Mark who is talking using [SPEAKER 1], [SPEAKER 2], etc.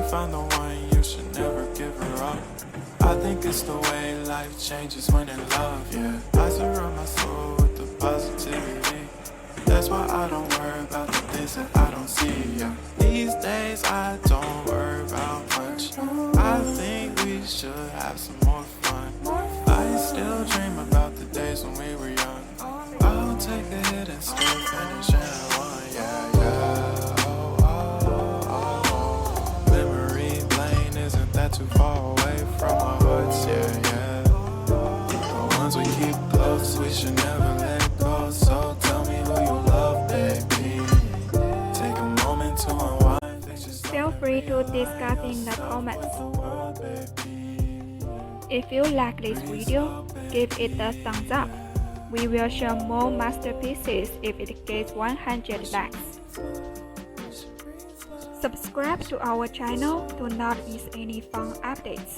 [SPEAKER 1] found the one, you should never give her up. I think it's the way life changes when in love, yeah. I surround my soul with the positivity. That's why I don't worry about the things that I don't see, yeah. These days I don't worry about much. I think we should have some more fun. I still dream about the days when we were young. I'll take a hit and still finish at one, yeah, yeah. Oh, oh, oh, oh. Memory lane isn't that too far away from our hearts, yeah, yeah. The ones we keep close, we should never let go. So tell me who you love, baby. Take a moment to unwind.
[SPEAKER 2] Feel free to discuss in the comments. If you like this video, give it a thumbs up. We will share more masterpieces if it gets 100 likes. Subscribe to our channel to not miss any fun updates.